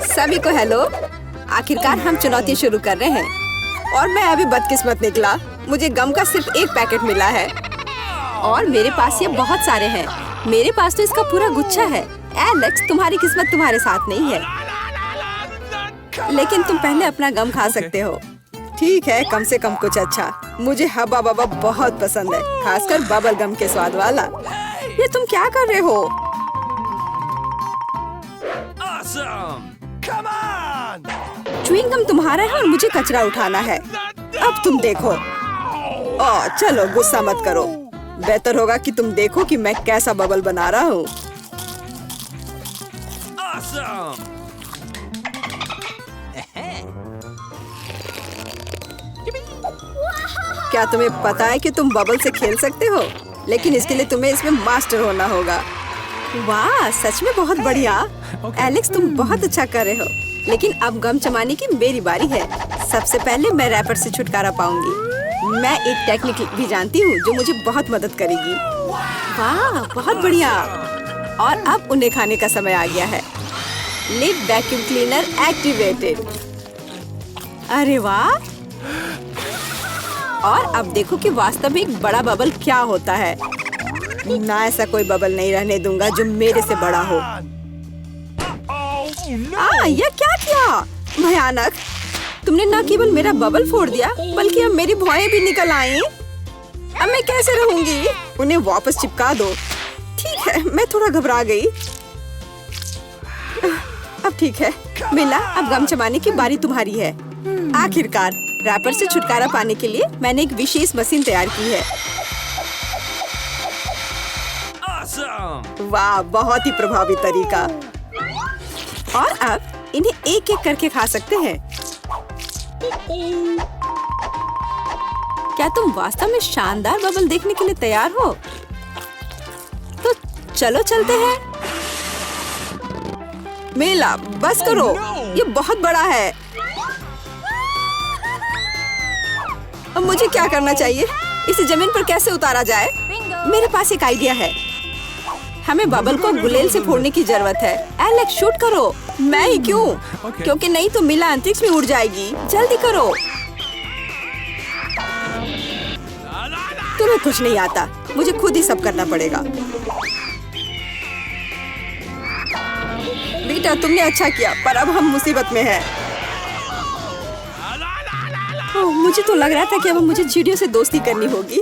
सभी को हेलो। आखिरकार हम चुनौती शुरू कर रहे हैं और मैं अभी बदकिस्मत निकला। मुझे गम का सिर्फ एक पैकेट मिला है और मेरे पास ये बहुत सारे हैं। मेरे पास तो इसका पूरा गुच्छा है। एलेक्स, तुम्हारी किस्मत तुम्हारे साथ नहीं है, लेकिन तुम पहले अपना गम खा सकते हो। ठीक है, कम से कम कुछ अच्छा। मुझे हब्बा बब्बा बहुत पसंद है, खासकर बबल गम के स्वाद वाला। ये तुम क्या कर रहे हो? च्युइंग गम तुम्हारा है और मुझे कचरा उठाना है। अब तुम देखो। ओह, चलो गुस्सा मत करो। बेहतर होगा कि तुम देखो कि मैं कैसा बबल बना रहा हूँ। क्या तुम्हें पता है कि तुम बबल से खेल सकते हो? लेकिन इसके लिए तुम्हें इसमें मास्टर होना होगा। वाह, सच में बहुत बढ़िया। एलेक्स, तुम बहुत अच्छा कर रहे हो। लेकिन अब गम चबाने की मेरी बारी है। सबसे पहले मैं रैपर से छुटकारा पाऊंगी। मैं एक टेक्निक भी जानती हूँ जो मुझे बहुत मदद करेगी। वाह, बहुत बढ़िया। और अब उन्हें खाने का समय आ गया है। Lid vacuum cleaner activated. अरे वाह। और अब देखो कि वास्तव में एक बड़ा बबल क्या होता है। ना, ऐसा कोई बबल नहीं रहने दूंगा जो मेरे से बड़ा हो। यह क्या किया? भयानक। तुमने न केवल मेरा बबल फोड़ दिया, बल्कि अब मेरी भौएं भी निकल आई। अब मैं कैसे रहूंगी? उन्हें वापस चिपका दो। ठीक है, मैं थोड़ा घबरा गई। अब ठीक है। मिला, अब गम चबाने की बारी तुम्हारी है। आखिरकार रैपर से छुटकारा पाने के लिए मैंने एक विशेष मशीन तैयार की है। वाह, बहुत ही प्रभावी तरीका। और अब इन्हें एक एक करके खा सकते हैं। क्या तुम वास्तव में शानदार बबल देखने के लिए तैयार हो? तो चलो चलते हैं। मेला, बस करो। ये बहुत बड़ा है। अब मुझे क्या करना चाहिए? इसे जमीन पर कैसे उतारा जाए? मेरे पास एक आइडिया है। हमें बबल को गुलेल से फोड़ने की जरूरत है। एलेक्स, शूट करो। मैं ही क्यों? क्योंकि नहीं तो मिला अंतरिक्ष में उड़ जाएगी। जल्दी करो। तुम्हें कुछ नहीं आता, मुझे खुद ही सब करना पड़ेगा। बेटा, तुमने अच्छा किया, पर अब हम मुसीबत में हैं। मुझे तो लग रहा था कि अब मुझे चिड़ियों से दोस्ती करनी होगी।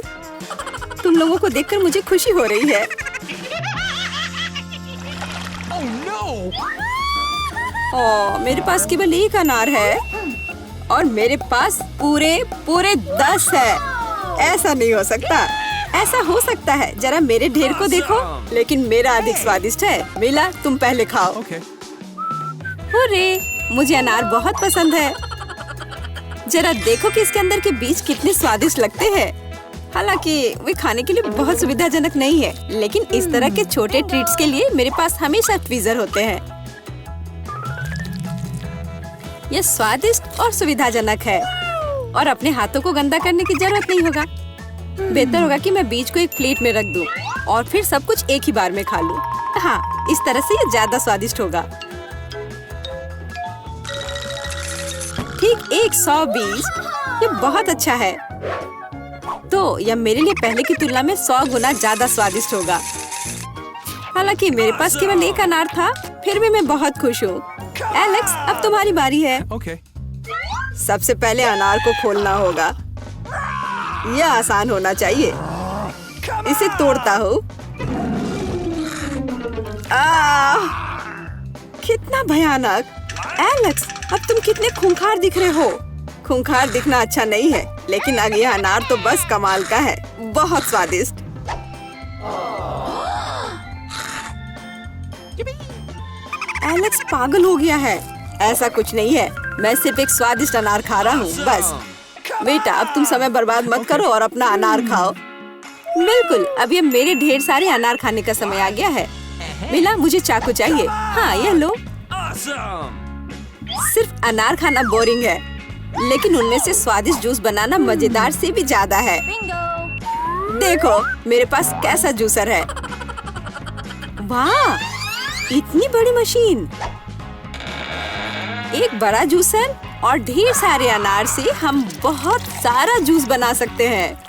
तुम लोगों को देखकर मुझे खुशी हो रही है। मेरे पास केवल एक अनार है और मेरे पास पूरे 10 है। ऐसा नहीं हो सकता। ऐसा हो सकता है। जरा मेरे ढेर को देखो, लेकिन मेरा अधिक स्वादिष्ट है। मिला, तुम पहले खाओ। अरे, मुझे अनार बहुत पसंद है। जरा देखो कि इसके अंदर के बीज कितने स्वादिष्ट लगते हैं। हालांकि वे खाने के लिए बहुत सुविधाजनक नहीं है, लेकिन इस तरह के छोटे ट्रीट्स के लिए मेरे पास हमेशा ट्वीजर होते हैं। यह स्वादिष्ट और सुविधाजनक है और अपने हाथों को गंदा करने की जरूरत नहीं होगा। बेहतर होगा कि मैं बीज को एक प्लेट में रख दूं और फिर सब कुछ एक ही बार में खा लूं। हाँ, इस तरह से ये ज्यादा स्वादिष्ट होगा। ठीक 100 बीज, ये बहुत अच्छा है। तो यह मेरे लिए पहले की तुलना में 100 गुना ज्यादा स्वादिष्ट होगा। हालांकि मेरे पास केवल एक अनार था, फिर भी मैं बहुत खुश हूँ। एलेक्स, अब तुम्हारी बारी है। सबसे पहले अनार को खोलना होगा। यह आसान होना चाहिए। इसे तोड़ता हूँ। कितना भयानक। एलेक्स, अब तुम कितने खूंखार दिख रहे हो। खूंखार दिखना अच्छा नहीं है, लेकिन अब यह अनार तो बस कमाल का है। बहुत स्वादिष्ट। एलेक्स पागल हो गया है। ऐसा कुछ नहीं है, मैं सिर्फ एक स्वादिष्ट अनार खा रहा हूँ, बस। बेटा, अब तुम समय बर्बाद मत करो और अपना अनार खाओ। बिल्कुल, अब ये मेरे ढेर सारे अनार खाने का समय आ गया है। मिला, मुझे चाकू चाहिए। हाँ, यह लो। सिर्फ अनार खाना बोरिंग है, लेकिन उनमें से स्वादिष्ट जूस बनाना मजेदार से भी ज्यादा है। देखो मेरे पास कैसा जूसर है। वाह, इतनी बड़ी मशीन। एक बड़ा जूसर और ढेर सारे अनार से हम बहुत सारा जूस बना सकते हैं।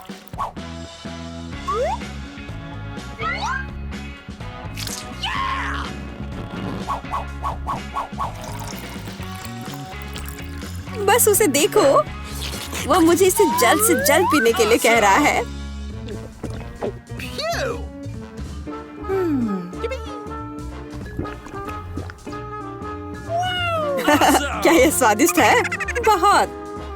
बस उसे देखो, वो मुझे इसे जल्द से जल्द पीने के लिए कह रहा है। क्या ये स्वादिष्ट है? बहुत।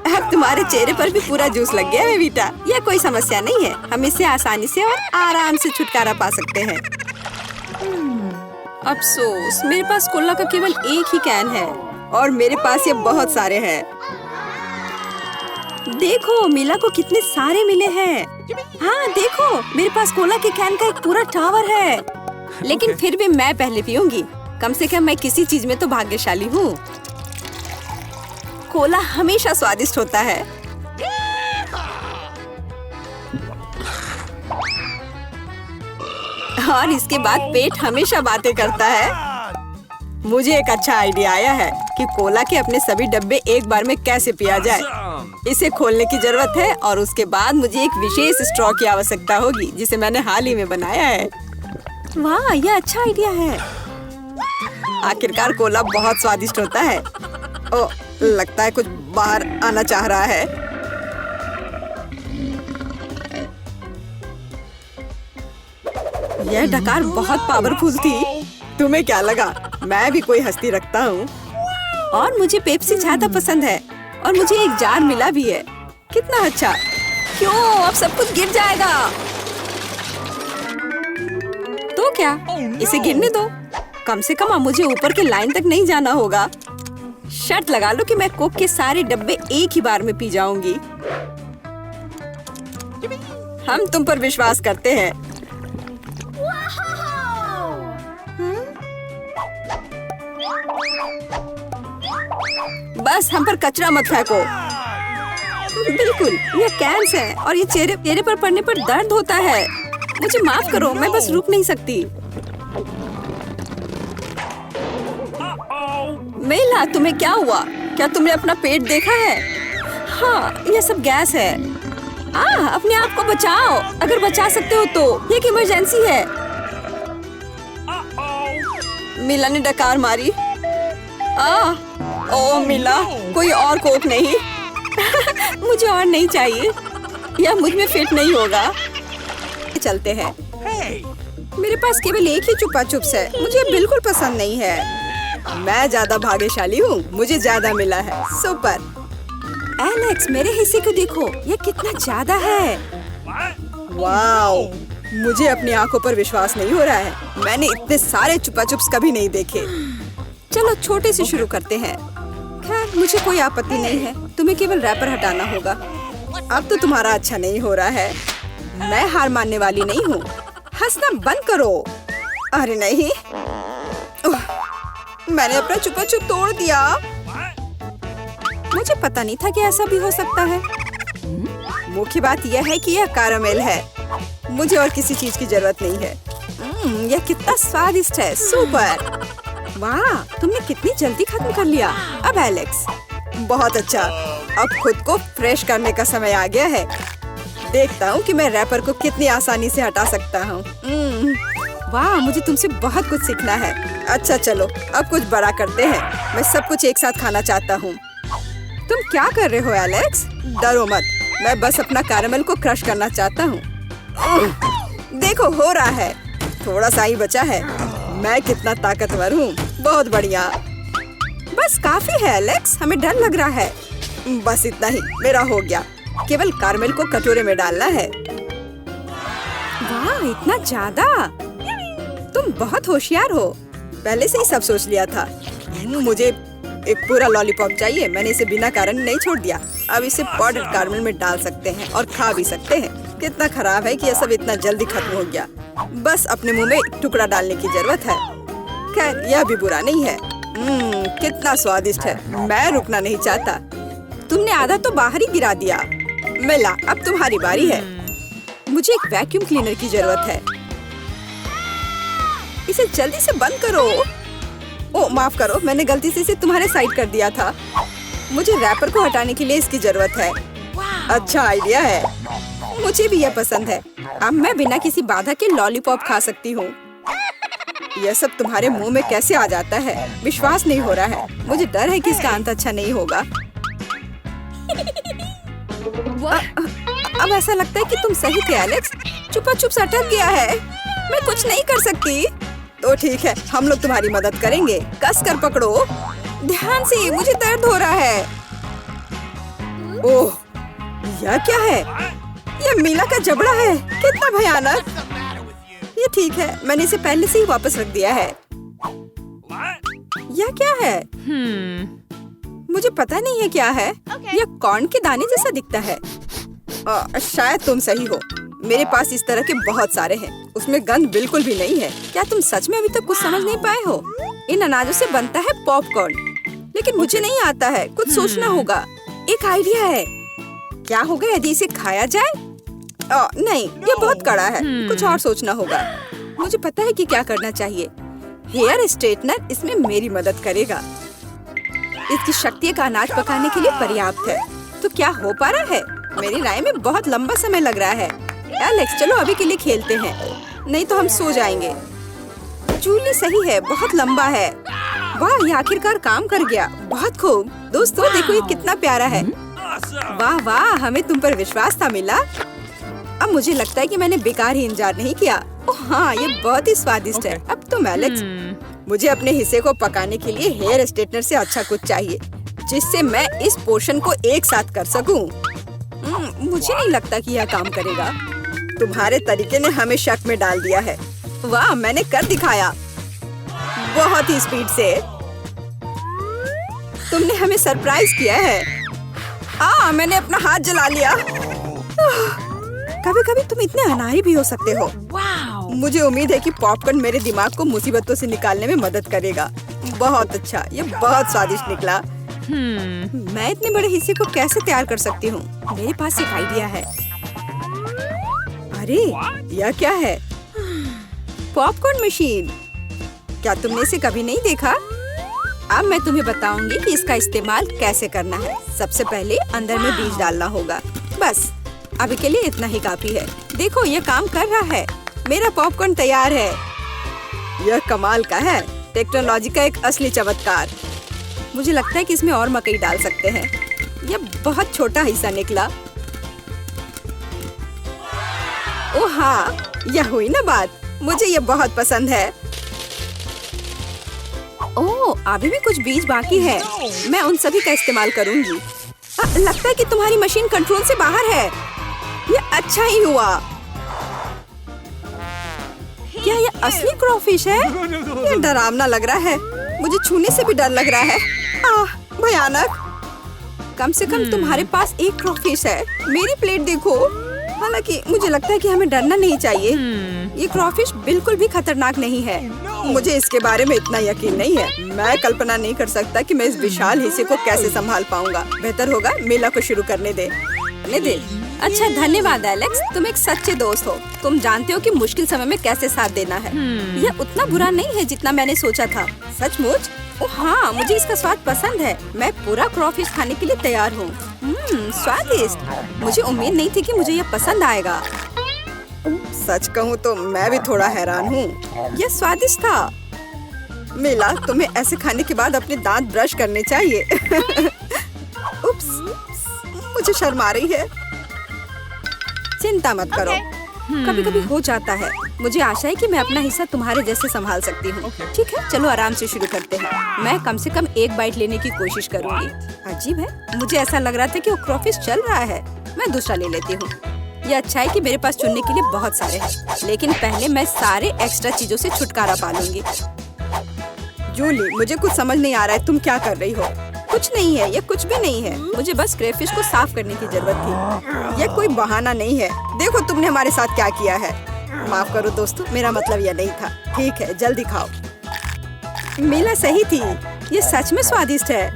अब तुम्हारे चेहरे पर भी पूरा जूस लग गया है वीटा। यह कोई समस्या नहीं है, हम इससे आसानी से और आराम से छुटकारा पा सकते हैं। अफसोस, मेरे पास कोला का केवल एक ही कैन है और मेरे पास ये बहुत सारे हैं। देखो मिला को कितने सारे मिले हैं। हाँ देखो, मेरे पास कोला के कैन का एक पूरा टावर है। लेकिन फिर भी मैं पहले पीऊंगी। कम से कम मैं किसी चीज में तो भाग्यशाली हूँ। कोला हमेशा स्वादिष्ट होता है। और इसके बाद पेट हमेशा बातें करता है। मुझे एक अच्छा आइडिया आया है कि कोला के अपने सभी डब्बे एक बार में कैसे पिया जाए। इसे खोलने की जरूरत है और उसके बाद मुझे एक विशेष स्ट्रॉ की आवश्यकता होगी जिसे मैंने हाल ही में बनाया है। वाह, यह अच्छा आइडिया है। आखिरकार कोला बहुत स्वादिष्ट होता है। ओह, लगता है कुछ बाहर आना चाह रहा है। यह डकार बहुत पावरफुल थी। तुम्हें क्या लगा मैं भी कोई हस्ती रखता हूँ? और मुझे पेप्सी ज्यादा पसंद है और मुझे एक जार मिला भी है। कितना अच्छा। क्यों, अब सब कुछ गिर जाएगा। तो क्या, इसे गिरने दो। कम से कम मुझे ऊपर के लाइन तक नहीं जाना होगा। शर्त लगा लो कि मैं कोक के सारे डब्बे एक ही बार में पी जाऊंगी। हम तुम पर विश्वास करते हैं। बस हम पर कचरा मत फेंको। बिल्कुल, ये कैंस है और ये चेहरे पर पड़ने पर दर्द होता है। मुझे माफ करो, मैं बस रुक नहीं सकती। मेला, तुम्हें क्या हुआ? क्या तुमने अपना पेट देखा है? हाँ, ये सब गैस है। अपने आप को बचाओ, अगर बचा सकते हो तो। ये एक इमरजेंसी है। मिला ने डकार मारी। ओ मिला, कोई और कोक नहीं। मुझे और नहीं चाहिए, यह मुझ में फिट नहीं होगा। चलते हैं। मेरे पास केवल एक ही चुपा चुप्स है। मुझे बिल्कुल पसंद नहीं है। मैं ज्यादा भाग्यशाली हूँ, मुझे ज्यादा मिला है। सुपर। एलेक्स, मेरे हिस्से को देखो, ये कितना ज्यादा है। वाओ, मुझे अपनी आंखों पर विश्वास नहीं हो रहा है। मैंने इतने सारे चुपा चुप्स कभी नहीं देखे। चलो छोटे से शुरू करते हैं। खैर, मुझे कोई आपत्ति नहीं है। तुम्हें केवल रैपर हटाना होगा। अब तो तुम्हारा अच्छा नहीं हो रहा है। मैं हार मानने वाली नहीं हूँ। हंसना बंद करो। अरे नहीं, मैंने अपना चुपा चुप तोड़ दिया। मुझे पता नहीं था कि ऐसा भी हो सकता है। मुख्य बात यह है कि यह कैरामेल है। मुझे और किसी चीज की जरूरत नहीं है। यह कितना स्वादिष्ट है। सुपर। वाह, तुमने कितनी जल्दी खत्म कर लिया। अब एलेक्स, बहुत अच्छा। अब खुद को फ्रेश करने का समय आ गया है। देखता हूँ कि मैं रैपर को कितनी आसानी से हटा सकता हूँ। वाह, मुझे तुमसे बहुत कुछ सीखना है। अच्छा चलो, अब कुछ बड़ा करते हैं। मैं सब कुछ एक साथ खाना चाहता हूँ। तुम क्या कर रहे हो एलेक्स? डरो मत, मैं बस अपना कैरामेल को क्रश करना चाहता हूँ। देखो, हो रहा है। थोड़ा सा ही बचा है। मैं कितना ताकतवर हूँ। बहुत बढ़िया। बस काफी है एलेक्स, हमें डर लग रहा है। बस इतना ही, मेरा हो गया। केवल कैरामेल को कटोरे में डालना है। वाह, इतना ज्यादा। तुम बहुत होशियार हो। पहले से ही सब सोच लिया था। मुझे एक पूरा लॉलीपॉप चाहिए। मैंने इसे बिना कारण नहीं छोड़ दिया। अब इसे पाउडर कैरामेल में डाल सकते हैं और खा भी सकते हैं। कितना खराब है कि यह सब इतना जल्दी खत्म हो गया। बस अपने मुंह में एक टुकड़ा डालने की जरूरत है। खैर, यह भी बुरा नहीं है। कितना स्वादिष्ट है। मैं रुकना नहीं चाहता। तुमने आधा तो बाहर ही गिरा दिया। मिला, अब तुम्हारी बारी है। मुझे एक वैक्यूम क्लीनर की जरूरत है। इसे जल्दी से बंद करो। ओ माफ करो, मैंने गलती से इसे तुम्हारे साइड कर दिया था। मुझे रैपर को हटाने के लिए इसकी जरूरत है। अच्छा आइडिया है, मुझे भी यह पसंद है। अब मैं बिना किसी बाधा के लॉलीपॉप खा सकती हूँ। यह सब तुम्हारे मुंह में कैसे आ जाता है? विश्वास नहीं हो रहा है। मुझे डर है कि इसका अंत अच्छा नहीं होगा। अब ऐसा लगता है कि तुम सही थे एलेक्स। चुपा चुप से अटक गया है। मैं कुछ नहीं कर सकती। तो ठीक है, हम लोग तुम्हारी मदद करेंगे। कस कर पकड़ो। ध्यान से, मुझे दर्द हो रहा है। ओह, यह क्या है? यह मीला का जबड़ा है। कितना भयानक। ये ठीक है, मैंने इसे पहले से ही वापस रख दिया है। यह क्या है? मुझे पता नहीं है क्या है। यह कॉर्न के दाने जैसा दिखता है। शायद तुम सही हो। मेरे पास इस तरह के बहुत सारे हैं। उसमें गंध बिल्कुल भी नहीं है। क्या तुम सच में अभी तक कुछ समझ नहीं पाए हो? इन अनाजों से बनता है पॉपकॉर्न, लेकिन मुझे नहीं आता है। कुछ सोचना होगा। एक आइडिया है। क्या होगा यदि इसे खाया जाए? नहीं, ये बहुत कड़ा है। कुछ और सोचना होगा। मुझे पता है कि क्या करना चाहिए। हेयर स्ट्रेटनर इसमें मेरी मदद करेगा। इसकी शक्ति का अनाज पकाने के लिए पर्याप्त है। तो क्या हो पा रहा है? मेरी राय में बहुत लंबा समय लग रहा है। एलेक्स, चलो अभी के लिए खेलते हैं, नहीं तो हम सो जाएंगे। जूली सही है, बहुत लंबा है। वाह, ये आखिरकार काम कर गया। बहुत खूब। दोस्तों देखो ये कितना प्यारा है। वाह वाह, हमें तुम पर विश्वास था मिला। अब मुझे लगता है कि मैंने बेकार ही इंतजार नहीं किया। ओह हाँ, ये बहुत ही स्वादिष्ट है। अब तुम एलेक्स, मुझे अपने हिस्से को पकाने के लिए हेयर स्ट्रेटनर से अच्छा कुछ चाहिए, जिससे मैं इस पोर्शन को एक साथ कर सकूं। मुझे नहीं लगता कि यह काम करेगा। तुम्हारे तरीके ने हमें शक में डाल दिया है। वाह, मैंने कर दिखाया बहुत ही स्पीड से। तुमने हमें सरप्राइज किया है। मैंने अपना हाथ जला लिया। कभी कभी तुम इतने अनाड़ी भी हो सकते हो। मुझे उम्मीद है कि पॉपकॉर्न मेरे दिमाग को मुसीबतों से निकालने में मदद करेगा। बहुत अच्छा, ये बहुत स्वादिष्ट निकला। मैं इतने बड़े हिस्से को कैसे तैयार कर सकती हूँ? मेरे पास एक आइडिया है। अरे, यह क्या है? Popcorn machine. क्या तुमने इसे कभी नहीं देखा? अब मैं तुम्हें बताऊंगी कि इसका इस्तेमाल कैसे करना है। सबसे पहले अंदर में बीज डालना होगा। बस अभी के लिए इतना ही काफी है। देखो ये काम कर रहा है। मेरा पॉपकॉर्न तैयार है। यह कमाल का है। टेक्नोलॉजी का एक असली चमत्कार। मुझे लगता है कि इसमें और मकई डाल सकते हैं। यह बहुत छोटा हिस्सा निकला। ओह हाँ, यह हुई ना बात। मुझे यह बहुत पसंद है। ओह, अभी भी कुछ बीज बाकी है। मैं उन सभी का इस्तेमाल करूंगी। लगता है कि तुम्हारी मशीन कंट्रोल से बाहर है। यह अच्छा ही हुआ। क्या यह असली क्रॉफिश है? यह डरावना लग रहा है। मुझे छूने से भी डर लग रहा है। भयानक। कम से कम तुम्हारे पास एक क्रॉफिश है। मेरी प्लेट देखो। हालांकि मुझे लगता है कि हमें डरना नहीं चाहिए। ये क्रॉफिश बिल्कुल भी खतरनाक नहीं है। मुझे इसके बारे में इतना यकीन नहीं है। मैं कल्पना नहीं कर सकता कि मैं इस विशाल हिस्से को कैसे संभाल पाऊंगा। बेहतर होगा मेला को शुरू करने दे। अच्छा, धन्यवाद एलेक्स, तुम एक सच्चे दोस्त हो। तुम जानते हो कि मुश्किल समय में कैसे साथ देना है। यह उतना बुरा नहीं है जितना मैंने सोचा था। सचमुच? ओह हाँ, मुझे इसका स्वाद पसंद है। मैं पूरा क्रॉफिश खाने के लिए तैयार हूँ। स्वादिष्ट। मुझे उम्मीद नहीं थी कि मुझे यह पसंद आएगा। सच कहूँ तो मैं भी थोड़ा हैरान हूँ। यह स्वादिष्ट था। मिला, तुम्हें ऐसे खाने के बाद अपने दांत ब्रश करने चाहिए। उप्स, मुझे शर्म आ रही है। चिंता मत करो। कभी कभी हो जाता है। मुझे आशा है कि मैं अपना हिस्सा तुम्हारे जैसे संभाल सकती हूँ। ठीक है, चलो आराम से शुरू करते हैं। मैं कम से कम एक बाइट लेने की कोशिश करूँगी। अजीब है, मुझे ऐसा लग रहा था कि वो क्रॉफिश चल रहा है। मैं दूसरा ले लेती हूँ। ये अच्छा है कि मेरे पास चुनने के लिए बहुत सारे हैं, लेकिन पहले मैं सारे एक्स्ट्रा चीजों से छुटकारा पा लूंगी। जूली, मुझे कुछ समझ नहीं आ रहा है, तुम क्या कर रही हो? कुछ नहीं है, ये कुछ भी नहीं है। मुझे बस क्रेफिश को साफ करने की जरूरत थी। ये कोई बहाना नहीं है। देखो तुमने हमारे साथ क्या किया है। माफ करो दोस्तों, मेरा मतलब यह नहीं था। ठीक है, जल्दी खाओ। मीला सही थी, ये सच में स्वादिष्ट है।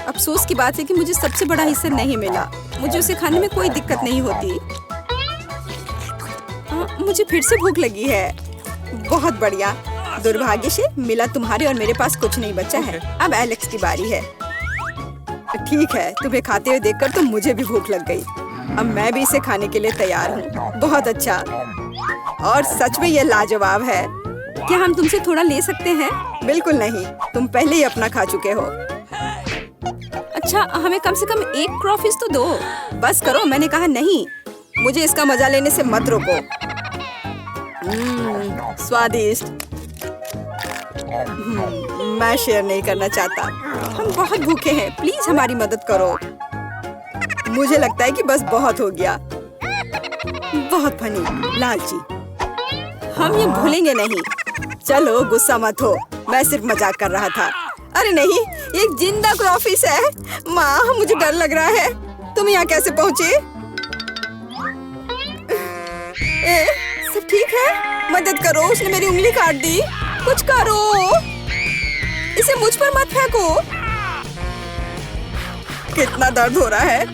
अफसोस की बात है कि मुझे सबसे बड़ा हिस्सा नहीं मिला। मुझे उसे खाने में कोई दिक्कत नहीं होती। मुझे फिर से भूख लगी है। बहुत बढ़िया, दुर्भाग्य से मिला तुम्हारे और मेरे पास कुछ नहीं बचा है। अब एलेक्स की बारी है। ठीक है, तुम्हें खाते हुए देखकर तो मुझे भी भूख लग गई। अब मैं भी इसे खाने के लिए तैयार हूँ। बहुत अच्छा, और सच में ये लाजवाब है। क्या हम तुमसे थोड़ा ले सकते हैं? बिल्कुल नहीं, तुम पहले ही अपना खा चुके हो। अच्छा, हमें कम से कम एक क्रॉफिश तो दो। बस करो, मैंने कहा नहीं। मुझे इसका मजा लेने से मत रोको। स्वादिष्ट। मैं शेयर नहीं करना चाहता। हम बहुत भूखे हैं, प्लीज हमारी मदद करो। मुझे लगता है कि बस बहुत हो गया। बहुत फनी, लालची। हम ये भूलेंगे नहीं। चलो गुस्सा मत हो, मैं सिर्फ मजाक कर रहा था। अरे नहीं, ये एक जिंदा क्रॉफिश है। माँ, मुझे डर लग रहा है। तुम यहाँ कैसे पहुँचे? सब ठीक है? मदद करो, उसने मेरी उंगली काट दी। कुछ करो, इसे मुझ पर मत फेंको। कितना दर्द हो रहा है।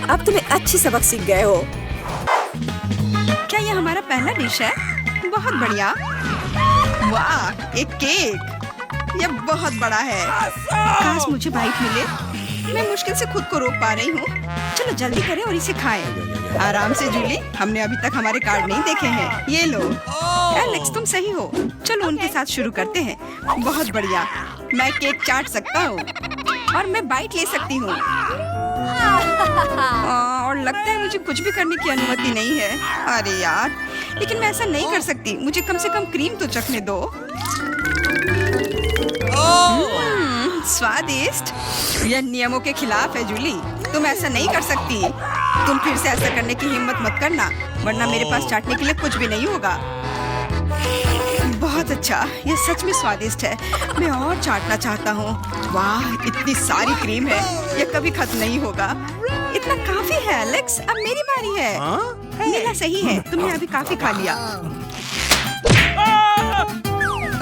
अब तुम्हें अच्छी सबक सीख गए हो। क्या ये हमारा पहला डिश है? बहुत बढ़िया। वाह, एक केक। ये बहुत बड़ा है। काश मुझे बाइट मिले। मैं मुश्किल से खुद को रोक पा रही हूँ। चलो जल्दी करें और इसे खाएं। आराम से जूली, हमने अभी तक हमारे कार्ड नहीं देखे हैं। ये लो। एलेक्स, तुम सही हो। चलो उनके साथ शुरू करते हैं। बहुत बढ़िया। मैं केक चाट सकता हूँ और मैं बाइट ले सकती हूँ। और लगता है मुझे कुछ भी करने की अनुमति नहीं है। अरे यार, लेकिन मैं ऐसा नहीं कर सकती। मुझे कम से कम क्रीम तो चखने दो। स्वादिष्ट। यह नियमों के खिलाफ है जूली, तुम ऐसा नहीं कर सकती। तुम फिर से ऐसा करने की हिम्मत मत करना, वरना मेरे पास चाटने के लिए कुछ भी नहीं होगा। बहुत अच्छा, ये सच में स्वादिष्ट है। मैं और चाटना चाहता हूँ। वाह, इतनी सारी क्रीम है, ये कभी खत्म नहीं होगा। इतना काफी है एलेक्स, अब मेरी बारी है। मेरा सही है, तुमने अभी काफी खा लिया।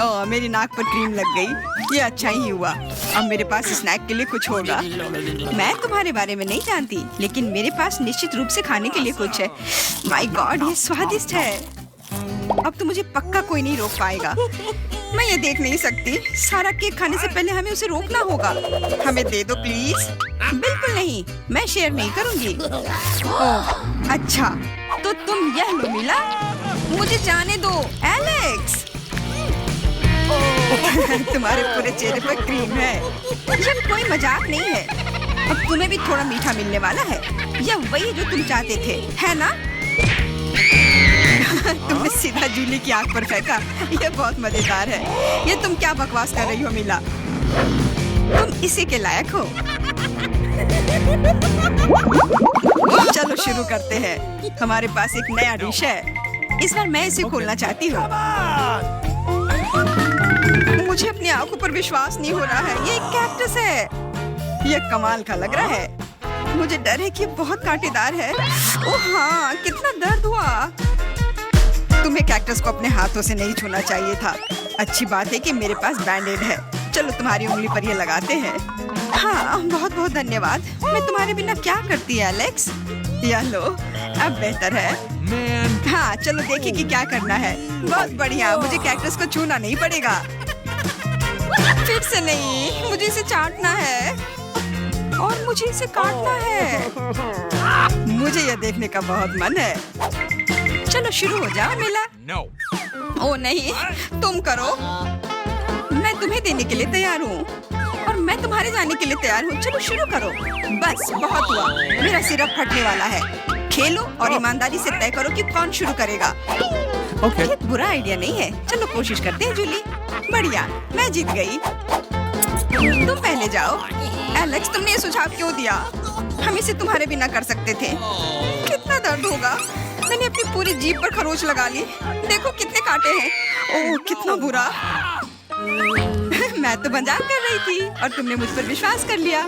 ओह, मेरी नाक पर क्रीम लग गई। ये अच्छा ही हुआ। अब मेरे पास स्नैक के लिए कुछ होगा। मैं तुम्हारे बारे में नहीं जानती, लेकिन मेरे पास निश्चित रूप से खाने के लिए कुछ है। माय गॉड, ये स्वादिष्ट है। अब तो मुझे पक्का कोई नहीं रोक पाएगा। मैं ये देख नहीं सकती। सारा केक खाने से पहले हमें उसे रोकना होगा। हमें दे दो प्लीज। बिल्कुल नहीं, मैं शेयर नहीं करूंगी। ओह, अच्छा, तो तुम यह लो मिला। मुझे जाने दो एलेक्स। तुम्हारे पूरे चेहरे पर क्रीम है। ये कोई मजाक नहीं है। अब तुम्हें भी थोड़ा मीठा मिलने वाला है। यह वही जो तुम चाहते थे, है ना? तुमने सीधा जूली की आंख पर फेंका। ये बहुत मजेदार है। ये तुम क्या बकवास कर रही हो मिला? तुम इसी के लायक हो। चलो शुरू करते हैं। हमारे पास एक नया डिश है। इस बार मैं इसे खोलना चाहती हूँ। मुझे अपनी आंखों पर विश्वास नहीं हो रहा है। ये एक कैक्टस है। ये कमाल का लग रहा है। मुझे डर है कि ये बहुत कांटेदार है। ओह हाँ, कितना दर्द हुआ। तुम्हें कैक्टस को अपने हाथों से नहीं छूना चाहिए था। अच्छी बात है कि मेरे पास बैंडेड है। चलो तुम्हारी उंगली पर ये लगाते हैं। हाँ, बहुत बहुत धन्यवाद। मैं तुम्हारे बिना क्या करती है एलेक्स? यह लो, अब बेहतर है। हाँ, चलो देखिए कि क्या करना है। बहुत बढ़िया, मुझे कैक्टस को छूना नहीं पड़ेगा। फिर से नहीं, मुझे इसे चाटना है और मुझे इसे काटना है। मुझे यह देखने का बहुत मन है। चलो शुरू हो जाओ मिला। ओ नहीं, तुम करो। मैं तुम्हें देने के लिए तैयार हूँ और मैं तुम्हारे जाने के लिए तैयार हूँ। चलो शुरू करो। बस बहुत हुआ, मेरा सिरप फटने वाला है। खेलो और ईमानदारी से तय करो कि कौन शुरू करेगा। ये बुरा आइडिया नहीं है। चलो कोशिश करते हैं जूली। बढ़िया, मैं जीत गई। तुम पहले जाओ। एलेक्स, तुमने ये सुझाव क्यों दिया? हम इसे तुम्हारे बिना कर सकते थे। कितना दर्द होगा। मैंने अपनी पूरी जीभ पर खरोच लगा ली। देखो कितने कांटे हैं। ओह, कितना बुरा। मैं तो मजाक कर रही थी और तुमने मुझ पर विश्वास कर लिया।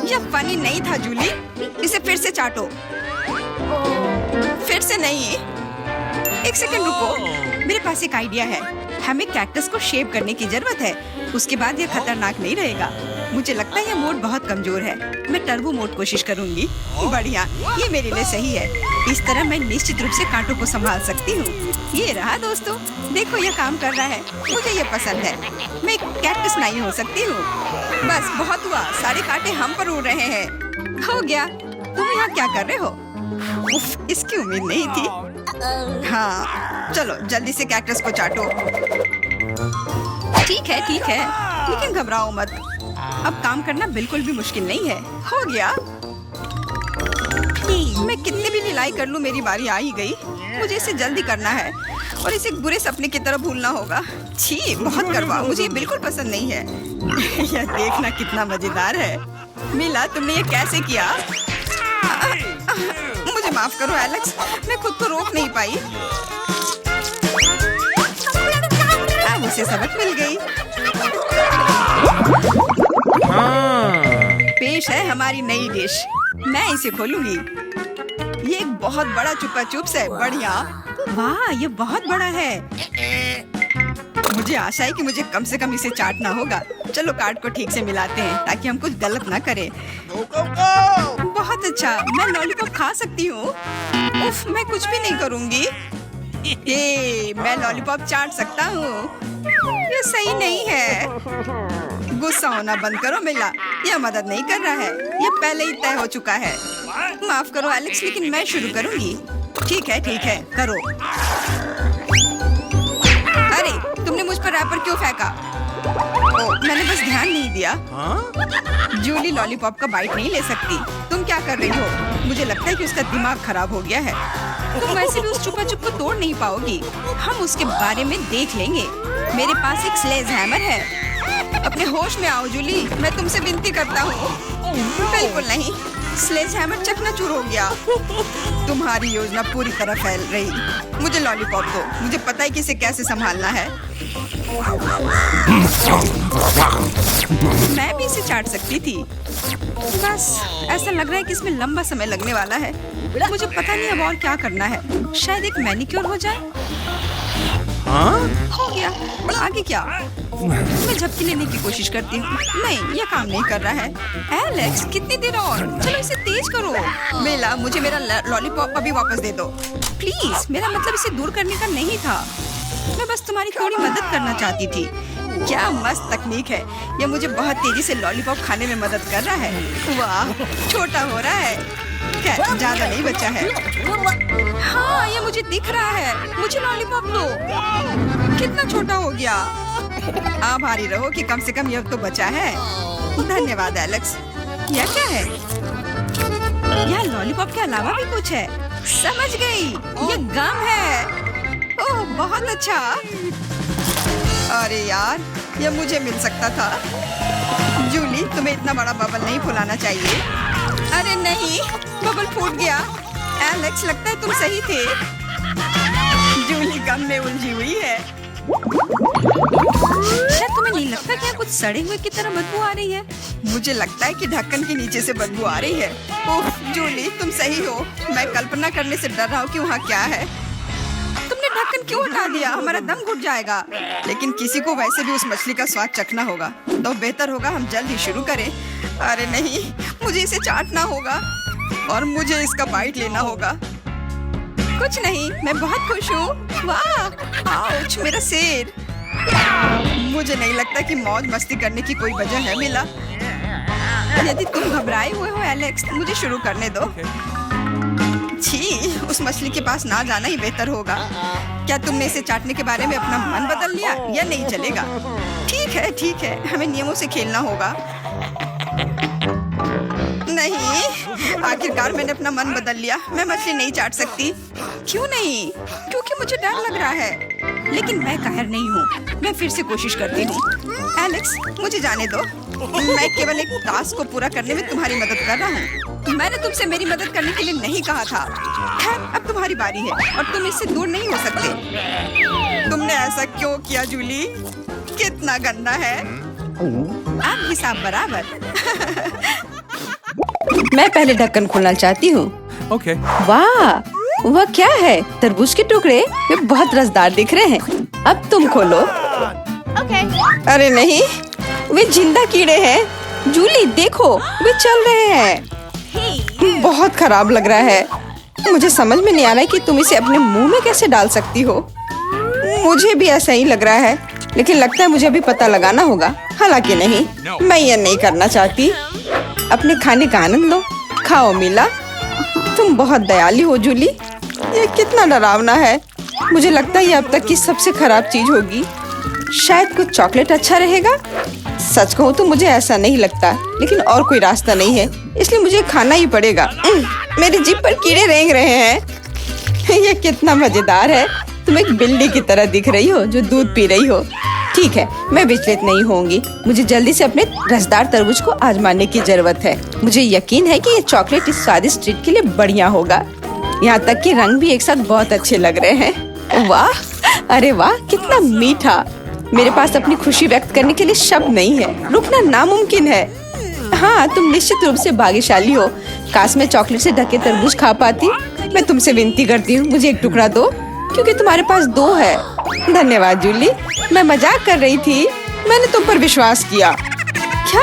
यह फनी नहीं था जूली। इसे फिर से चाटो। फिर से नहीं। एक सेकंड रुको, मेरे पास एक आइडिया है। हमें कैक्टस को शेप करने की जरूरत है। उसके बाद यह खतरनाक नहीं रहेगा। मुझे लगता है यह मोड बहुत कमजोर है। मैं टर्बो मोड कोशिश करूंगी। बढ़िया, ये मेरे लिए सही है। इस तरह मैं निश्चित रूप से कांटों को संभाल सकती हूँ। ये रहा दोस्तों, देखो ये काम कर रहा है, मुझे ये पसंद है। मैं एक कैक्टस नहीं हो सकती हूँ। बस बहुत हुआ, सारे कांटे हम पर उड़ रहे हैं। हो गया। तुम यहाँ क्या कर रहे हो? उफ, इसकी उम्मीद नहीं थी। हाँ, चलो जल्दी से कैक्टस को चाटो। ठीक है, लेकिन घबराओ मत। अब काम करना बिल्कुल भी मुश्किल नहीं है। हो गया। मैं कितने भी ढिलाई कर लूं, मेरी बारी आ ही गई। मुझे इसे जल्दी करना है और इसे बुरे सपने की तरह भूलना होगा। छी, बहुत करवाओ, मुझे ये बिल्कुल पसंद नहीं है। यह देखना कितना मजेदार है। मिला, तुमने ये कैसे किया? मुझे माफ करो एलेक्स, मैं खुद को रोक नहीं पाई। अब उसे सबक मिल गई। पेश है हमारी नई डिश। मैं इसे खोलूंगी। ये एक बहुत बड़ा चुपा चुप्स है। बढ़िया। वाह, ये बहुत बड़ा है। मुझे आशा है कि मुझे कम से कम इसे चाटना होगा। चलो कार्ड को ठीक से मिलाते हैं ताकि हम कुछ गलत ना करें। बहुत अच्छा, मैं लॉलीपॉप खा सकती हूँ। उफ, मैं कुछ भी नहीं करूँगी। मैं लॉलीपॉप चाट सकता हूँ। ये सही नहीं है। गुस्सा होना बंद करो मिला, यह मदद नहीं कर रहा है। यह पहले ही तय हो चुका है। माफ करो एलेक्स, लेकिन मैं शुरू करूँगी। ठीक है, करो। अरे, तुमने मुझ पर रैपर क्यों फेंका? मैंने बस ध्यान नहीं दिया। जूली लॉलीपॉप का बाइट नहीं ले सकती। तुम क्या कर रही हो? मुझे लगता है कि उसका दिमाग खराब हो गया है। तुम वैसे भी उस चुपा चुप को तोड़ नहीं पाओगी। हम उसके बारे में देख लेंगे। मेरे पास एक स्लेज हैमर है। अपने होश में आओ जूली, मैं तुमसे विनती करता हूँ। बिल्कुल नहीं, स्लेज हैमर चकनाचूर हो गया। तुम्हारी योजना पूरी तरह फैल रही। मुझे लॉलीपॉप दो, मुझे पता है कि इसे कैसे संभालना है। मैं भी इसे चाट सकती थी। बस ऐसा लग रहा है कि इसमें लंबा समय लगने वाला है। मुझे पता नहीं अब और क्या करना है। शायद एक मैनिक्योर हो जाए। हो गया। आगे क्या? मैं झपकी लेने की कोशिश करती हूँ। नहीं, यह काम नहीं कर रहा है। एलेक्स, कितनी देर और? चलो इसे तेज करो। बेला, मुझे मेरा लॉलीपॉप अभी वापस दे दो प्लीज। मेरा मतलब इसे दूर करने का नहीं था। मैं बस तुम्हारी थोड़ी मदद करना चाहती थी। क्या मस्त तकनीक है। यह मुझे बहुत तेजी से लॉलीपॉप खाने में मदद कर रहा है। वाह, छोटा हो रहा है। क्या ज्यादा नहीं बचा है? हाँ, ये मुझे दिख रहा है। मुझे लॉलीपॉप दो। कितना छोटा हो गया। आभारी रहो कि कम से कम यह तो बचा है। धन्यवाद एलेक्स। यह क्या है? यह लॉलीपॉप के अलावा भी कुछ है। समझ गई, यह गम है। ओह, बहुत अच्छा। अरे यार, यह मुझे मिल सकता था। जूली, तुम्हें इतना बड़ा बबल नहीं फुलाना चाहिए। अरे नहीं, बबल फूट गया। एलेक्स, लगता है तुम सही थे। जूली गम में उलझी हुई है। शायद तुम्हें नहीं लगता कि कुछ सड़े हुए की तरह बदबू आ रही है? मुझे लगता है कि ढक्कन के नीचे से बदबू आ रही है। ओह जूली, तुम सही हो। मैं कल्पना करने से डर रहा हूँ कि वहाँ क्या है। तुमने ढक्कन क्यों हटा दिया? हमारा दम घुट जाएगा। लेकिन किसी को वैसे भी उस मछली का स्वाद चखना होगा, तो बेहतर होगा हम जल्द ही शुरू करें। अरे नहीं, मुझे इसे चाटना होगा और मुझे इसका बाइट लेना होगा। कुछ नहीं, मैं बहुत खुश हूँ। वाह, आउच, मेरा सिर। मुझे नहीं लगता कि मौज मस्ती करने की कोई वजह है मिला। यदि तुम घबराए हुए हो एलेक्स, मुझे शुरू करने दो। छी, उस मछली के पास ना जाना ही बेहतर होगा। क्या तुमने इसे चाटने के बारे में अपना मन बदल लिया या नहीं चलेगा? ठीक है, हमें नियमों से खेलना होगा। नहीं, आखिरकार मैंने अपना मन बदल लिया। मैं मछली नहीं चाट सकती। क्यों नहीं? क्योंकि मुझे डर लग रहा है। लेकिन मैं कायर नहीं हूँ। मैं फिर से कोशिश करती हूँ। एलेक्स, मुझे जाने दो। मैं केवल एक टास्क को पूरा करने में तुम्हारी मदद कर रहा हूँ। मैंने तुमसे मेरी मदद करने के लिए नहीं कहा था। खैर, अब तुम्हारी बारी है और तुम इससे दूर नहीं हो सकते। तुमने ऐसा क्यों किया जूली? कितना गंदा है। अब हिसाब बराबर। मैं पहले ढक्कन खोलना चाहती हूँ। Okay. वाह, वह क्या है? तरबूज के टुकड़े, वे बहुत रसदार दिख रहे हैं। अब तुम खोलो। अरे नहीं, वे जिंदा कीड़े हैं। जूली देखो, वे चल रहे हैं। बहुत खराब लग रहा है। मुझे समझ में नहीं आ रहा है कि तुम इसे अपने मुंह में कैसे डाल सकती हो। मुझे भी ऐसा ही लग रहा है, लेकिन लगता है मुझे अभी पता लगाना होगा। हालांकि नहीं, मैं ये नहीं करना चाहती। अपने खाने का आनंद लो। खाओ मिला। तुम बहुत दयालु हो जूली। ये कितना डरावना है। मुझे लगता है ये अब तक की सबसे खराब चीज होगी। शायद कुछ चॉकलेट अच्छा रहेगा। सच कहूँ तो मुझे ऐसा नहीं लगता, लेकिन और कोई रास्ता नहीं है, इसलिए मुझे खाना ही पड़ेगा। मेरी जीभ पर कीड़े रेंग रहे हैं। ये कितना मजेदार है। तुम एक बिल्ली की तरह दिख रही हो जो दूध पी रही हो। ठीक है, मैं विचलित नहीं होंगी। मुझे जल्दी से अपने रसदार तरबूज को आजमाने की जरूरत है। मुझे यकीन है कि ये चॉकलेट इस स्वादिष्ट ट्रीट के लिए बढ़िया होगा। यहाँ तक कि रंग भी एक साथ बहुत अच्छे लग रहे हैं। वाह, अरे वाह, कितना मीठा। मेरे पास अपनी खुशी व्यक्त करने के लिए शब्द नहीं है। रुकना नामुमकिन है। हाँ, तुम निश्चित रूप से भाग्यशाली हो। काश मैं चॉकलेट से ढके तरबूज खा पाती। मैं तुमसे विनती करती हूँ, मुझे एक टुकड़ा दो, क्योंकि तुम्हारे पास 2 है। धन्यवाद जूली, मैं मजाक कर रही थी। मैंने तुम पर विश्वास किया। क्या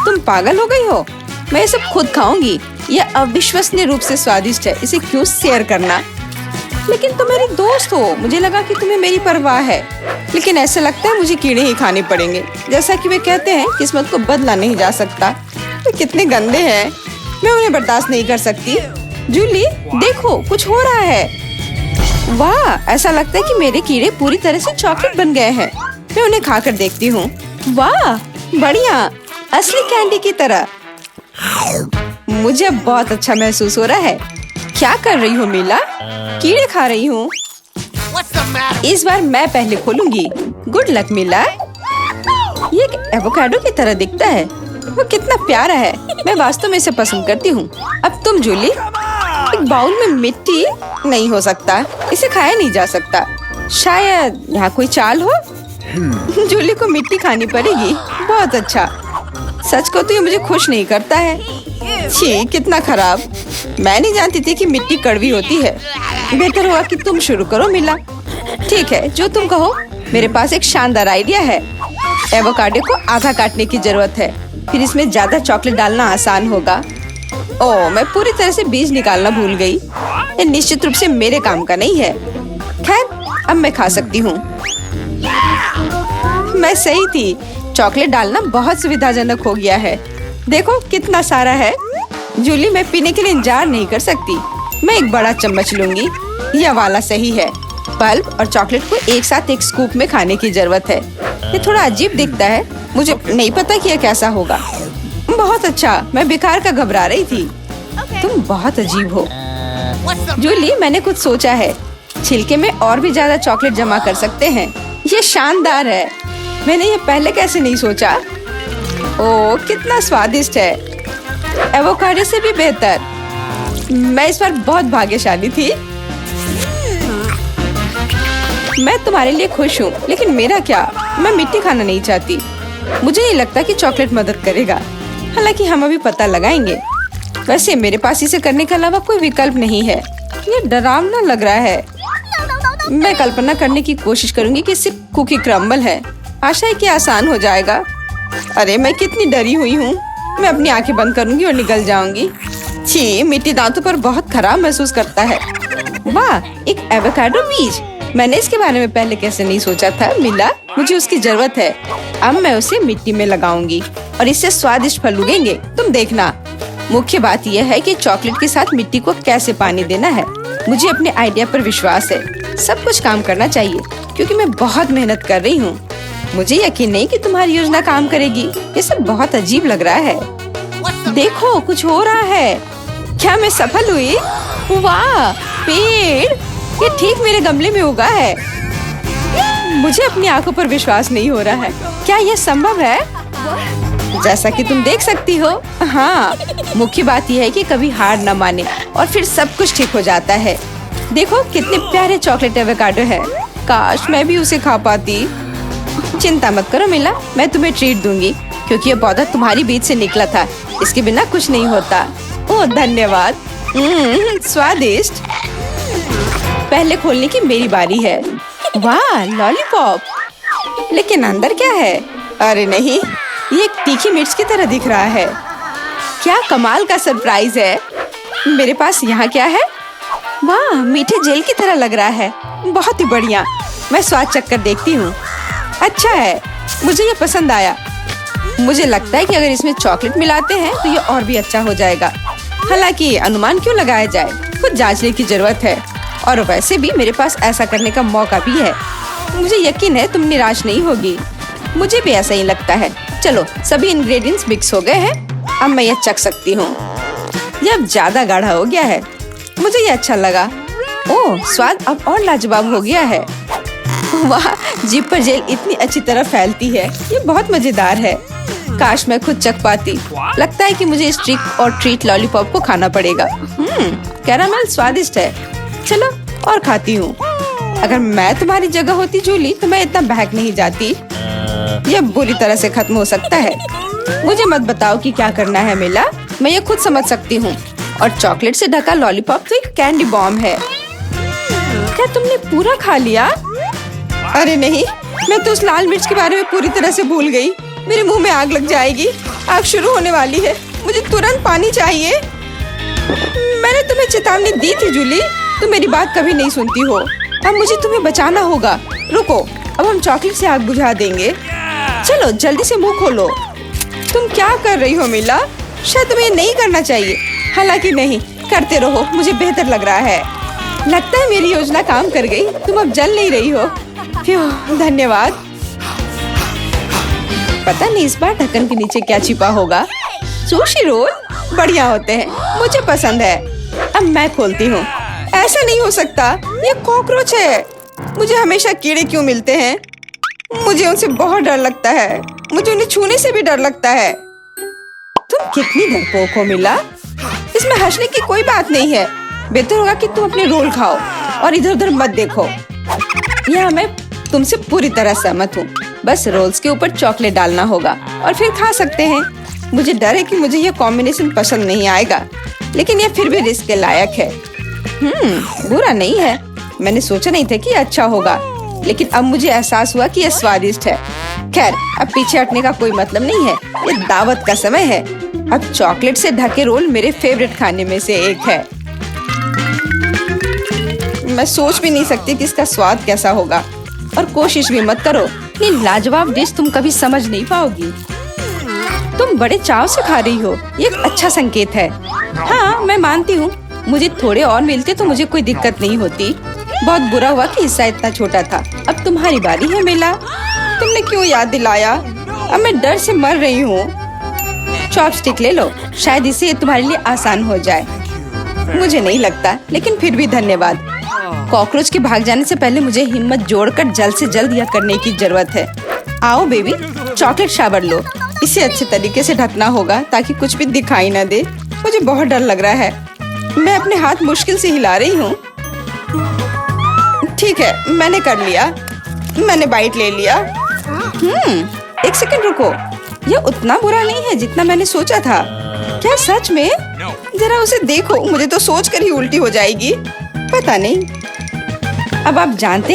तुम पागल हो गई हो? मैं ये सब खुद खाऊंगी। यह अविश्वसनीय रूप से स्वादिष्ट है। इसे क्यों शेयर करना? लेकिन तुम मेरी दोस्त हो। मुझे लगा कि तुम्हें मेरी परवाह है, लेकिन ऐसा लगता है मुझे कीड़े ही खाने पड़ेंगे। जैसा कि वे कहते हैं, किस्मत को बदला नहीं जा सकता। वे कितने गंदे हैं, मैं उन्हें बर्दाश्त नहीं कर सकती। जूली, देखो, कुछ हो रहा है। वाह, ऐसा लगता है कि मेरे कीड़े पूरी तरह से चॉकलेट बन गए हैं। मैं उन्हें खाकर देखती हूँ। वाह, बढ़िया, असली कैंडी की तरह। मुझे अब बहुत अच्छा महसूस हो रहा है। क्या कर रही हो मिला? कीड़े खा रही हूँ। इस बार मैं पहले खोलूंगी। गुड लक मिला। ये एक एवोकाडो की तरह दिखता है। वो कितना प्यारा है। मैं वास्तव में इसे पसंद करती हूँ। अब तुम जूली। एक बाउल में मिट्टी नहीं हो सकता। इसे खाया नहीं जा सकता। शायद यहाँ कोई चाल हो। जूली को मिट्टी खानी पड़ेगी। बहुत अच्छा। सच को तो ये मुझे खुश नहीं करता है। छी, कितना खराब। मैं नहीं जानती थी कि मिट्टी कड़वी होती है। बेहतर हुआ कि तुम शुरू करो मिला। ठीक है, जो तुम कहो। मेरे पास एक शानदार आइडिया है। एवोकाडो को आधा काटने की जरूरत है, फिर इसमें ज्यादा चॉकलेट डालना आसान होगा। ओह, मैं पूरी तरह से बीज निकालना भूल गई। ये निश्चित रूप से मेरे काम का नहीं है। खैर, अब मैं खा सकती हूँ। मैं सही थी। चॉकलेट डालना बहुत सुविधाजनक हो गया है। देखो कितना सारा है। जूली, मैं पीने के लिए इंतजार नहीं कर सकती। मैं एक बड़ा चम्मच लूंगी। यह वाला सही है। पल्प और चॉकलेट को एक साथ एक स्कूप में खाने की जरूरत है। ये थोड़ा अजीब दिखता है। मुझे नहीं पता कि यह कैसा होगा। बहुत अच्छा। मैं बेकार का घबरा रही थी। तुम बहुत अजीब हो। जूली, मैंने कुछ सोचा है। छिलके में और भी ज्यादा चॉकलेट जमा कर सकते हैं। ये शानदार है। मैंने ये पहले कैसे नहीं सोचा। ओह, कितना स्वादिष्ट है। एवोकाडो से भी बेहतर। मैं इस बार बहुत भाग्यशाली थी। मैं तुम्हारे लिए खुश हूँ, लेकिन मेरा क्या? मैं मिट्टी खाना नहीं चाहती। मुझे नहीं लगता कि चॉकलेट मदद करेगा। हालांकि हम अभी पता लगाएंगे। वैसे मेरे पास इसे करने के अलावा कोई विकल्प नहीं है। ये डरावना लग रहा है। मैं कल्पना करने की कोशिश करूंगी कि सिर्फ कुकी क्रम्बल है। आशा है कि आसान हो जाएगा। अरे, मैं कितनी डरी हुई हूँ। मैं अपनी आंखें बंद करूंगी और निकल जाऊंगी। छी, मिट्टी दांतों पर बहुत खराब महसूस करता है। वाह, एक एवोकाडो बीज। मैंने इसके बारे में पहले कैसे नहीं सोचा था मिला। मुझे उसकी जरूरत है। अब मैं उसे मिट्टी में लगाऊंगी और इससे स्वादिष्ट फल उगेंगे। तुम देखना। मुख्य बात यह है कि चॉकलेट के साथ मिट्टी को कैसे पानी देना है। मुझे अपने आइडिया पर विश्वास है। सब कुछ काम करना चाहिए, क्योंकि मैं बहुत मेहनत कर रही हूँ। मुझे यकीन नहीं कि तुम्हारी योजना काम करेगी। ये सब बहुत अजीब लग रहा है। देखो, कुछ हो रहा है। क्या मैं सफल हुई? वाह, पेड़ ये ठीक मेरे गमले में उगा है। मुझे अपनी आंखों पर विश्वास नहीं हो रहा है। क्या यह संभव है? जैसा कि तुम देख सकती हो। हाँ, मुख्य बात यह है कि कभी हार न माने और फिर सब कुछ ठीक हो जाता है। देखो कितने प्यारे चॉकलेट एवोकाडो है। काश मैं भी उसे खा पाती। चिंता मत करो मिला, मैं तुम्हें ट्रीट दूंगी, क्योंकि ये पौधा तुम्हारी बीज से निकला था। इसके बिना कुछ नहीं होता। ओह, धन्यवाद। स्वादिष्ट। पहले खोलने की मेरी बारी है। वाह, लॉलीपॉप। लेकिन अंदर क्या है? अरे नहीं, ये एक तीखी मिर्च की तरह दिख रहा है। क्या कमाल का सरप्राइज है। मेरे पास यहाँ क्या है? वाह, मीठे जेल की तरह लग रहा है। बहुत ही बढ़िया। मैं स्वाद चख कर देखती हूँ। अच्छा है, मुझे ये पसंद आया। मुझे लगता है कि अगर इसमें चॉकलेट मिलाते हैं तो ये और भी अच्छा हो जाएगा। हालांकि अनुमान क्यों लगाया जाए, कुछ जांचने की जरूरत है। और वैसे भी मेरे पास ऐसा करने का मौका भी है। मुझे यकीन है तुम निराश नहीं होगी। मुझे भी ऐसा ही लगता है। चलो, सभी इंग्रेडिएंट्स मिक्स हो गए हैं। अब मैं ये चख सकती हूँ। ये अब ज्यादा गाढ़ा हो गया है। मुझे ये अच्छा लगा। ओह, स्वाद अब और लाजवाब हो गया है। वाह, जीभ पर जेल इतनी अच्छी तरह फैलती है। ये बहुत मजेदार है। काश मैं खुद चख पाती। लगता है कि मुझे स्ट्रिक और ट्रीट लॉलीपॉप को खाना पड़ेगा। कैरामेल स्वादिष्ट है। चलो और खाती हूँ। अगर मैं तुम्हारी जगह होती जूली तो मैं इतना बहक नहीं जाती। यह बुरी तरह से खत्म हो सकता है। मुझे मत बताओ कि क्या करना है मिला। मैं ये खुद समझ सकती हूँ। और चॉकलेट से ढका लॉलीपॉप तो एक कैंडी बॉम्ब है। क्या तुमने पूरा खा लिया? अरे नहीं, मैं तो उस लाल मिर्च के बारे में पूरी तरह से भूल गई। मेरे मुंह में आग लग जाएगी। आग शुरू होने वाली है। मुझे तुरंत पानी चाहिए। मैंने तुम्हें चेतावनी दी थी जूली। तुम मेरी बात कभी नहीं सुनती हो। अब मुझे तुम्हें बचाना होगा। रुको, अब हम चॉकलेट से आग बुझा देंगे। चलो जल्दी से मुंह खोलो। तुम क्या कर रही हो मिला? शायद तुम्हें नहीं करना चाहिए। हालांकि नहीं, करते रहो। मुझे बेहतर लग रहा है। लगता है मेरी योजना काम कर गई। तुम अब जल नहीं रही हो। धन्यवाद। पता नहीं इस बार ढक्कन के नीचे क्या छिपा होगा। सुशी रोल बढ़िया होते हैं, मुझे पसंद है। अब मैं खोलती हूँ। ऐसा नहीं हो सकता, ये कॉकरोच है। मुझे हमेशा कीड़े क्यों मिलते हैं? मुझे उनसे बहुत डर लगता है। मुझे उन्हें छूने से भी डर लगता है। तुम कितनी डरपोक हो मिला। इसमें हंसने की कोई बात नहीं है। बेहतर होगा कि तुम अपने रोल खाओ और इधर उधर मत देखो। यहाँ मैं तुमसे पूरी तरह सहमत हूँ। बस रोल्स के ऊपर चॉकलेट डालना होगा और फिर खा सकते हैं। मुझे डर है कि मुझे यह कॉम्बिनेशन पसंद नहीं आएगा, लेकिन यह फिर भी रिस्क के लायक है। बुरा नहीं है। मैंने सोचा नहीं था कि यह अच्छा होगा, लेकिन अब मुझे एहसास हुआ कि यह स्वादिष्ट है। खैर, अब पीछे हटने का कोई मतलब नहीं है। ये दावत का समय है। अब चॉकलेट से ढके रोल मेरे फेवरेट खाने में से एक है। मैं सोच भी नहीं सकती कि इसका स्वाद कैसा होगा। और कोशिश भी मत करो। ये लाजवाब डिश तुम कभी समझ नहीं पाओगी। तुम बड़े चाव से खा रही हो। ये एक अच्छा संकेत है। हाँ, मैं मानती हूँ। मुझे थोड़े और मिलते तो मुझे कोई दिक्कत नहीं होती। बहुत बुरा हुआ कि हिस्सा इतना छोटा था। अब तुम्हारी बारी है मिला। तुमने क्यों याद दिलाया? अब मैं डर से मर रही हूँ। चॉपस्टिक ले लो, शायद इससे तुम्हारे लिए आसान हो जाए। मुझे नहीं लगता, लेकिन फिर भी धन्यवाद। कॉकरोच के भाग जाने से पहले मुझे हिम्मत जोड़कर जल्द से जल्द यह करने की जरूरत है। आओ बेबी, चॉकलेट शावर लो। इसे अच्छे तरीके से ढकना होगा ताकि कुछ भी दिखाई न दे। मुझे बहुत डर लग रहा है। मैं अपने हाथ मुश्किल से हिला रही हूँ। ठीक है, मैंने कर लिया। मैंने बाइट ले लिया। एक सेकंड रुको। यह उतना बुरा नहीं है जितना मैंने सोचा था। क्या सच में? जरा उसे देखो। मुझे तो सोच कर ही उल्टी हो जाएगी। पता नहीं। अब आप जानते